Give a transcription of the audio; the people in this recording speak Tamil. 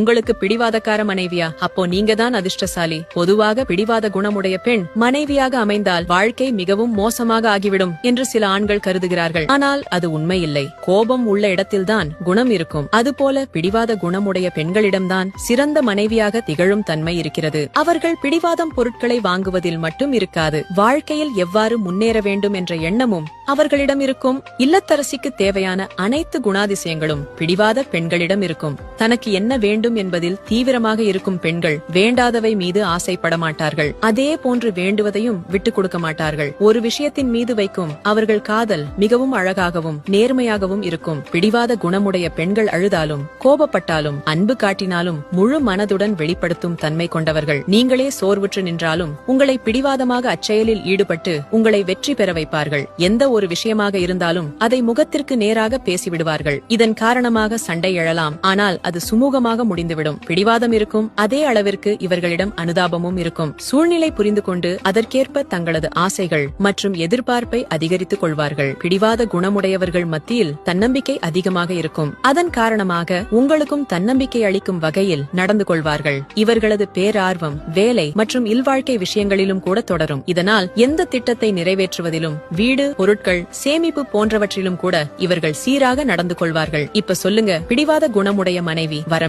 உங்களுக்கு பிடிவாதக்கார மனைவியா? அப்போ நீங்க தான் அதிர்ஷ்டசாலி. பொதுவாக பிடிவாத குணமுடைய பெண் மனைவியாக அமைந்தால் வாழ்க்கை மிகவும் மோசமாக ஆகிவிடும் என்று சில ஆண்கள் கருதுகிறார்கள். ஆனால் அது உண்மையில்லை. கோபம் உள்ள இடத்தில்தான் குணம் இருக்கும். அதுபோல பிடிவாத குணமுடைய பெண்களிடம்தான் சிறந்த மனைவியாக திகழும் தன்மை இருக்கிறது. அவர்கள் பிடிவாதம் பொருட்களை வாங்குவதில் மட்டும் இருக்காது, வாழ்க்கையில் எவ்வாறு முன்னேற வேண்டும் என்ற எண்ணமும் அவர்களிடம் இருக்கும். இல்லத்தரசிக்கு தேவையான அனைத்து குணாதிசயங்களும் பிடிவாத பெண்களிடம் இருக்கும். தனக்கு என்ன வேண்டும் என்பதில் தீவிரமாக இருக்கும் பெண்கள் வேண்டாதவை மீது ஆசைப்பட மாட்டார்கள். அதே போன்று வேண்டுவதையும் விட்டுக் கொடுக்க மாட்டார்கள். ஒரு விஷயத்தின் மீது வைக்கும் அவர்கள் காதல் மிகவும் அழகாகவும் நேர்மையாகவும் இருக்கும். பிடிவாத குணமுடைய பெண்கள் அழுதாலும் கோபப்பட்டாலும் அன்பு காட்டினாலும் முழு மனதுடன் வெளிப்படுத்தும் தன்மை கொண்டவர்கள். நீங்களே சோர்வுற்று நின்றாலும் உங்களை பிடிவாதமாக அச்செயலில் ஈடுபட்டு உங்களை வெற்றி பெற வைப்பார்கள். எந்த ஒரு விஷயமாக இருந்தாலும் அதை முகத்திற்கு நேராக பேசிவிடுவார்கள். இதன் காரணமாக சண்டை எழலாம், ஆனால் அது சுமூகமாக முடிந்துவிடும். பிடிவாதம் இருக்கும், அதே அளவிற்கு இவர்களிடம் அனுதாபமும் இருக்கும். சூழ்நிலை புரிந்து கொண்டு அதற்கேற்ப தங்களது ஆசைகள் மற்றும் எதிர்பார்ப்பை அதிகரித்துக் கொள்வார்கள். பிடிவாத குணமுடையவர்கள் மத்தியில் தன்னம்பிக்கை அதிகமாக இருக்கும். அதன் காரணமாக உங்களுக்கும் தன்னம்பிக்கை அளிக்கும் வகையில் நடந்து கொள்வார்கள். இவர்களது பேரார்வம் வேலை மற்றும் இல்வாழ்க்கை விஷயங்களிலும் கூட தொடரும். இதனால் எந்த திட்டத்தை நிறைவேற்றுவதிலும் வீடு பொருட்கள் சேமிப்பு போன்றவற்றிலும் கூட இவர்கள் சீராக நடந்து கொள்வார்கள். இப்ப சொல்லுங்க, பிடிவாத குணமுடைய மனைவி வர